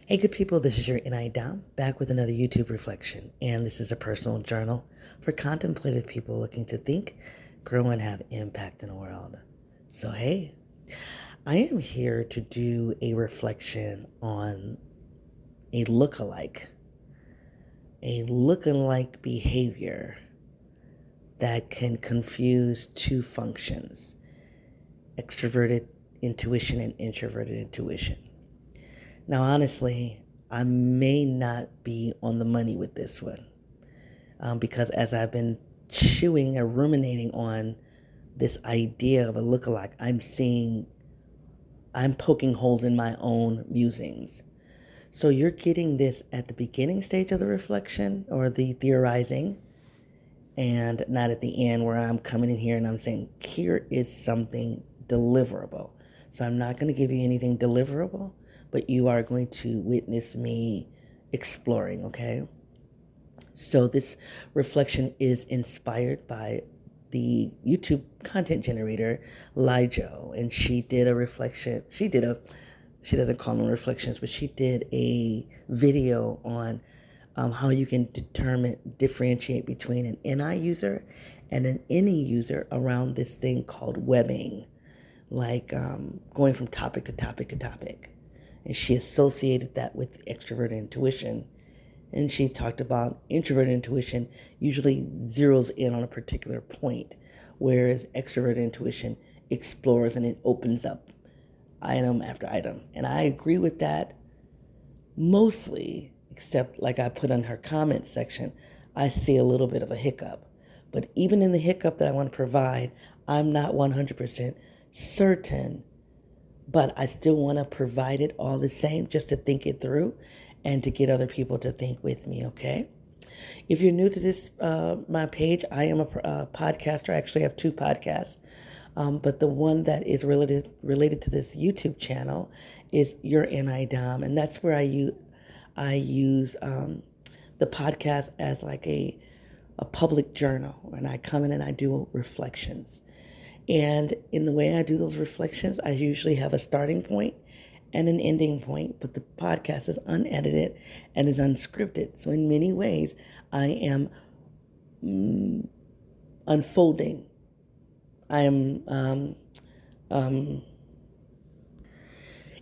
Hey, good people, this is your NI Dom back with another YouTube reflection, and this is a personal journal for contemplative people looking to think, grow, and have impact in the world. So, hey, I am here to do a reflection on a lookalike behavior that can confuse two functions: extroverted intuition and introverted intuition. Now, honestly, I may not be on the money with this one because as I've been chewing or ruminating on this idea of a lookalike, I'm poking holes in my own musings. So you're getting this at the beginning stage of the reflection or the theorizing, and not at the end where I'm coming in here and I'm saying, here is something deliverable. So I'm not going to give you anything deliverable, but you are going to witness me exploring, okay? So this reflection is inspired by the YouTube content generator, LiJo, and she did a reflection. She doesn't call them reflections, but she did a video on how you can differentiate between an NI user and an NE user around this thing called webbing, like going from topic to topic to topic. And she associated that with extroverted intuition. And she talked about introverted intuition usually zeroes in on a particular point, whereas extroverted intuition explores and it opens up item after item. And I agree with that mostly, except like I put in her comment section, I see a little bit of a hiccup. But even in the hiccup that I want to provide, I'm not 100% certain, but I still want to provide it all the same just to think it through and to get other people to think with me, okay? If you're new to this, my page, I am a podcaster. I actually have two podcasts. But the one that is related to this YouTube channel is Your NI Dom, and that's where I use the podcast as like a public journal, and I come in and I do reflections. And in the way I do those reflections, I usually have a starting point and an ending point, but the podcast is unedited and is unscripted. So in many ways, I am unfolding. I am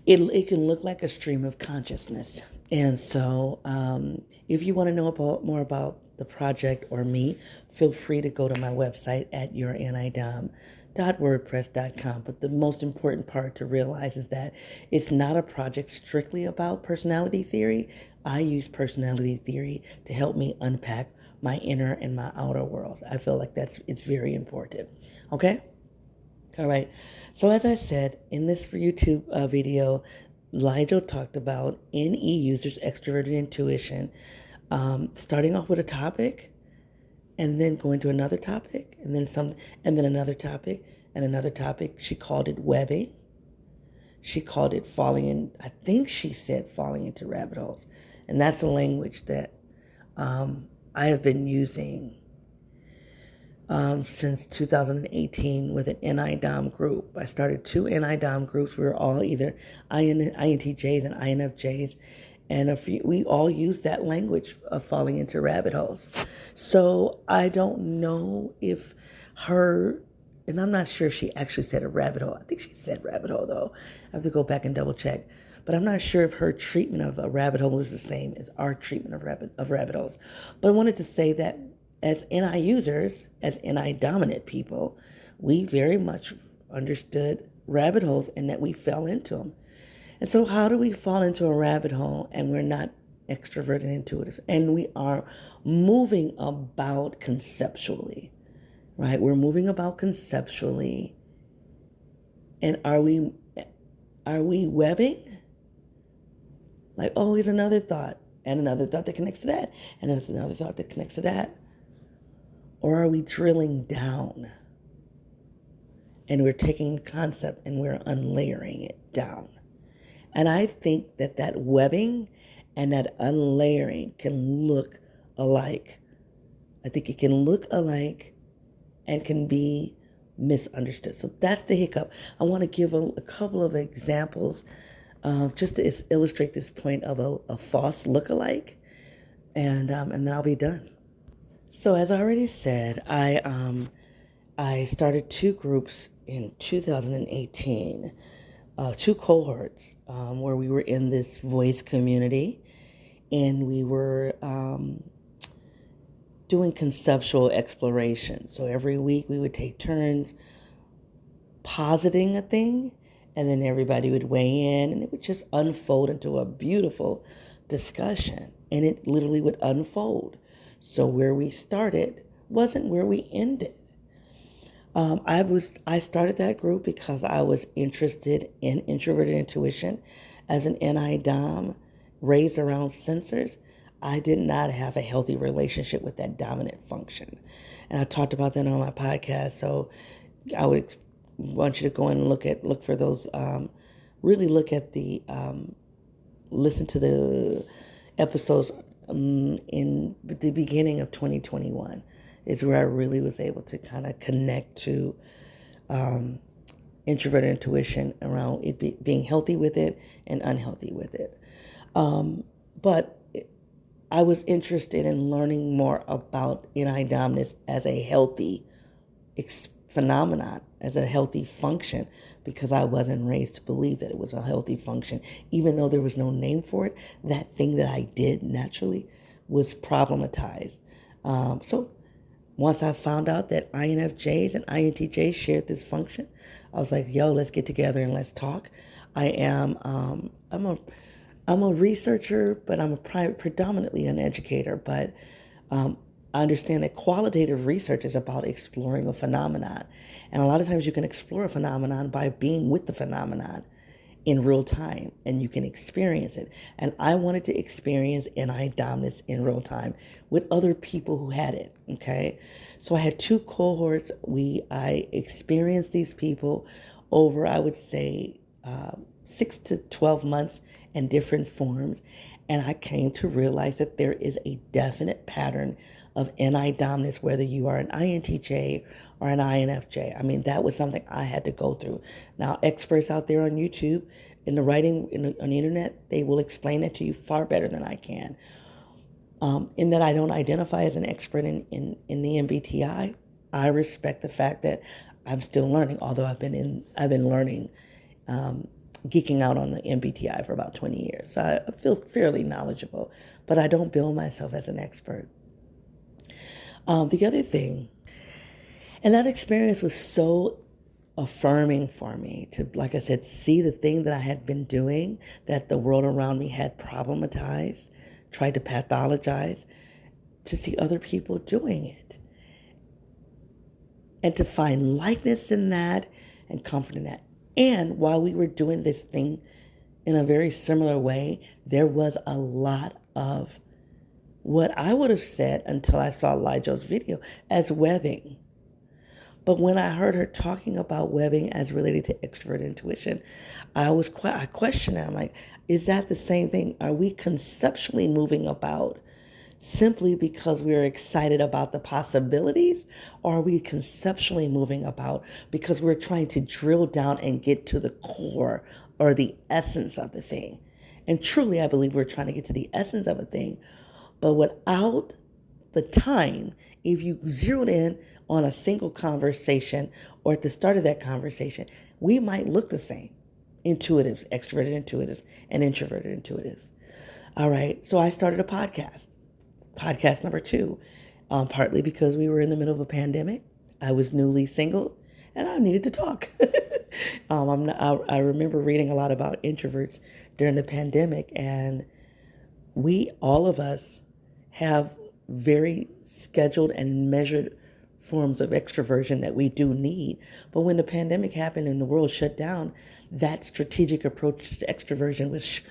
it can look like a stream of consciousness. And so if you want to know more about the project or me, feel free to go to my website at yournidom.wordpress.com. But the most important part to realize is that it's not a project strictly about personality theory. I use personality theory to help me unpack my inner and my outer worlds. I feel like it's very important. Okay? All right. So as I said, in this YouTube video, LiJo talked about NE users' extroverted intuition, starting off with a topic, and then going to another topic, and then another topic, and another topic. She called it webbing. She called it falling in. I think she said falling into rabbit holes, and that's the language that I have been using since 2018 with an NI-DOM group. I started two NI-DOM groups. We were all either INTJs and INFJs, and we all use that language of falling into rabbit holes. So I don't know if and I'm not sure if she actually said a rabbit hole. I think she said rabbit hole, though. I have to go back and double check. But I'm not sure if her treatment of a rabbit hole is the same as our treatment of rabbit holes. But I wanted to say that as NI users, as NI dominant people, we very much understood rabbit holes and that we fell into them. And so how do we fall into a rabbit hole and we're not extroverted intuitives? And we are moving about conceptually, right? We're moving about conceptually. And are we webbing? Like, oh, here's another thought, and another thought that connects to that, and there's another thought that connects to that. Or are we drilling down and we're taking a concept and we're unlayering it down? And I think that webbing and that unlayering can look alike. I think it can look alike and can be misunderstood. So that's the hiccup. I want to give a couple of examples just to illustrate this point of a false lookalike, and then I'll be done. So as I already said, I started two groups in 2018, two cohorts where we were in this voice community, and we were doing conceptual exploration. So every week we would take turns positing a thing, and then everybody would weigh in, and it would just unfold into a beautiful discussion. And it literally would unfold. So where we started wasn't where we ended. I started that group because I was interested in introverted intuition. As an NI Dom raised around sensors, I did not have a healthy relationship with that dominant function. And I talked about that on my podcast. So I would want you to go and look for those, really look at listen to the episodes in the beginning of 2021 is where I really was able to kind of connect to introverted intuition around it being healthy with it and unhealthy with it. But I was interested in learning more about NI dominance as a healthy phenomenon, as a healthy function, because I wasn't raised to believe that it was a healthy function. Even though there was no name for it, that thing that I did naturally was problematized. So once I found out that INFJs and INTJs shared this function, I was like, yo, let's get together and let's talk. I'm a researcher, but I'm predominantly an educator. But I understand that qualitative research is about exploring a phenomenon. And a lot of times you can explore a phenomenon by being with the phenomenon in real time, and you can experience it. And I wanted to experience NI dominance in real time with other people who had it, okay? So I had two cohorts. I experienced these people over, I would say, 6 to 12 months in different forms. And I came to realize that there is a definite pattern of NI dominance, whether you are an INTJ or an INFJ. I mean, that was something I had to go through. Now, experts out there on YouTube, in the writing, on the internet, they will explain it to you far better than I can. In that I don't identify as an expert in the MBTI, I respect the fact that I'm still learning, although I've been learning, geeking out on the MBTI for about 20 years. So I feel fairly knowledgeable, but I don't bill myself as an expert. The other thing, and that experience was so affirming for me to, like I said, see the thing that I had been doing that the world around me had problematized, tried to pathologize, to see other people doing it. And to find likeness in that and comfort in that. And while we were doing this thing in a very similar way, there was a lot of what I would have said until I saw LiJo's video as webbing. But when I heard her talking about webbing as related to extroverted intuition, I questioned it. I'm like, is that the same thing? Are we conceptually moving about simply because we're excited about the possibilities? Or are we conceptually moving about because we're trying to drill down and get to the core or the essence of the thing? And truly, I believe we're trying to get to the essence of a thing. But without the time, if you zeroed in on a single conversation or at the start of that conversation, we might look the same. Intuitives, extroverted intuitives, and introverted intuitives. All right, so I started a podcast number 2, partly because we were in the middle of a pandemic. I was newly single, and I needed to talk. I remember reading a lot about introverts during the pandemic, and all of us have very scheduled and measured forms of extroversion that we do need. But when the pandemic happened and the world shut down, that strategic approach to extroversion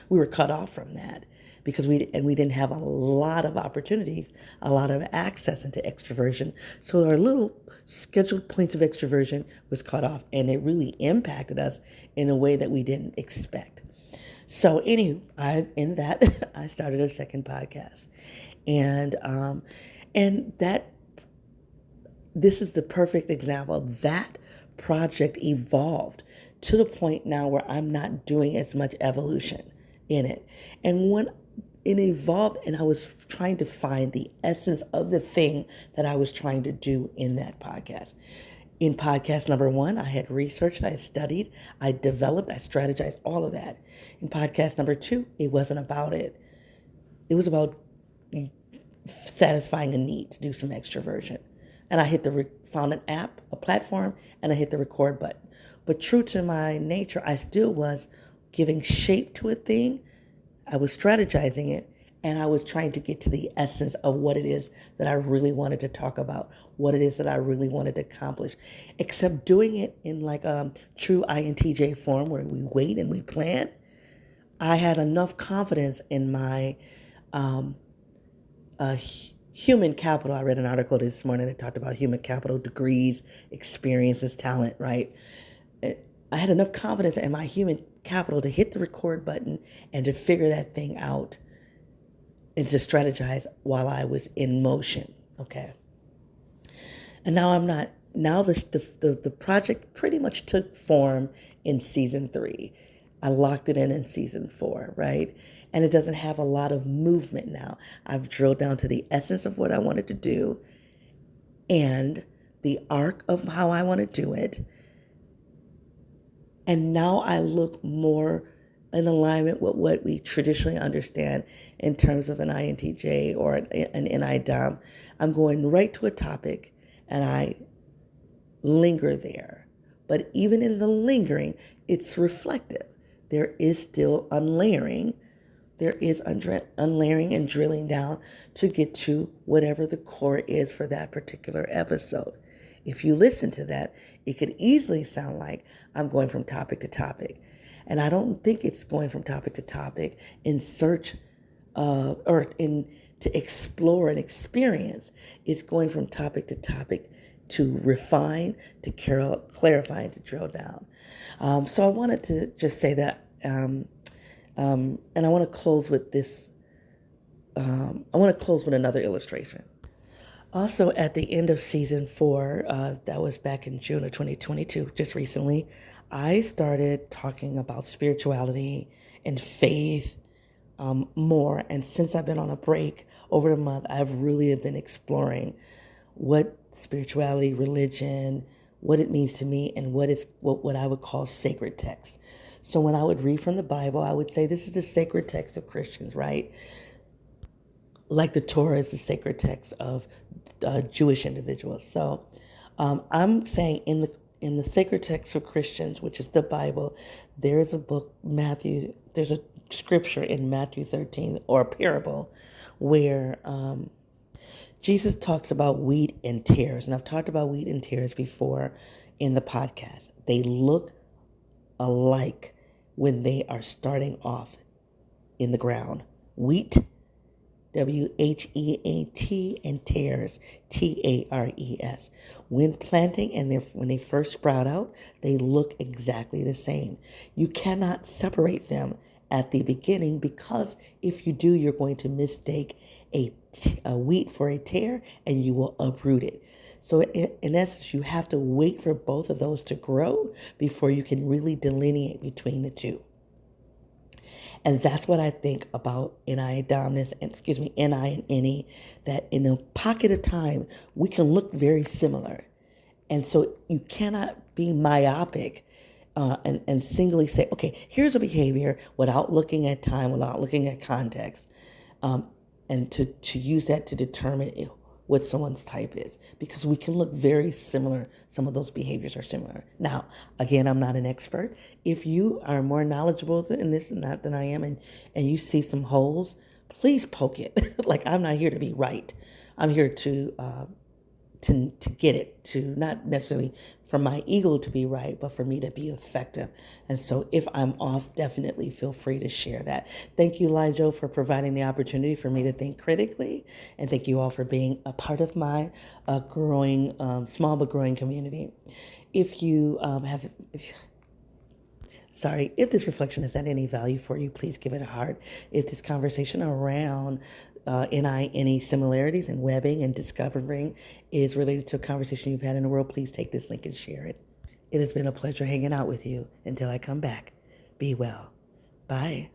we were cut off from that because we didn't have a lot of opportunities, a lot of access into extroversion. So our little scheduled points of extroversion was cut off, and it really impacted us in a way that we didn't expect. So anywho, I started a second podcast. And this is the perfect example. That project evolved to the point now where I'm not doing as much evolution in it. And when it evolved and I was trying to find the essence of the thing that I was trying to do in that podcast. In podcast number 1, I had researched, I studied, I developed, I strategized, all of that. In podcast number 2, it wasn't about it. It was about satisfying a need to do some extroversion. And I found an app, a platform, and I hit the record button. But true to my nature, I still was giving shape to a thing. I was strategizing it, and I was trying to get to the essence of what it is that I really wanted to talk about, what it is that I really wanted to accomplish, except doing it in like a true INTJ form where we wait and we plan. I had enough confidence in my human capital. I read an article this morning that talked about human capital, degrees, experiences, talent, right? I had enough confidence in my human capital to hit the record button and to figure that thing out and to strategize while I was in motion. Okay. And now I'm not. Now the project pretty much took form in season 3. I locked it in season 4, right? And it doesn't have a lot of movement now. I've drilled down to the essence of what I wanted to do and the arc of how I want to do it. And now I look more in alignment with what we traditionally understand in terms of an INTJ or an NI Dom. I'm going right to a topic and I linger there. But even in the lingering, it's reflective. There is still unlayering. There is unlayering and drilling down to get to whatever the core is for that particular episode. If you listen to that, it could easily sound like I'm going from topic to topic. And I don't think it's going from topic to topic in search or to explore an experience. It's going from topic to topic to refine, to clarify, and to drill down. So I wanted to just say that, and I want to close with this. I want to close with another illustration. Also, at the end of season 4, that was back in June of 2022, just recently, I started talking about spirituality and faith more. And since I've been on a break over the month, I've really been exploring what spirituality, religion, what it means to me, and what I would call sacred text. So when I would read from the Bible, I would say this is the sacred text of Christians, right? Like the Torah is the sacred text of Jewish individuals. So I'm saying in the sacred text of Christians, which is the Bible, there is a book, there's a scripture in Matthew 13, or a parable, where Jesus talks about wheat and tares. And I've talked about wheat and tares before in the podcast. They look alike when they are starting off in the ground. Wheat, WHEAT, and tares, TARES. When planting and when they first sprout out, they look exactly the same. You cannot separate them at the beginning, because if you do, you're going to mistake a wheat for a tare and you will uproot it. So in essence, you have to wait for both of those to grow before you can really delineate between the two. And that's what I think about NI dominance, NI and NE, that in a pocket of time, we can look very similar. And so you cannot be myopic and singly say, okay, here's a behavior without looking at time, without looking at context, and to use that to determine what someone's type is, because we can look very similar. Some of those behaviors are similar. Now, again, I'm not an expert. If you are more knowledgeable in this and that than I am, and you see some holes, please poke it. Like, I'm not here to be right. I'm here to get it, to not necessarily for my ego to be right, but for me to be effective. And so if I'm off, definitely feel free to share that. Thank you, LiJo, for providing the opportunity for me to think critically. And thank you all for being a part of my growing, small but growing community. If you if this reflection has had any value for you, please give it a heart. If this conversation around NE similarities and webbing and discovering is related to a conversation you've had in the world, please take this link and share it. It has been a pleasure hanging out with you. Until I come back, be well. Bye.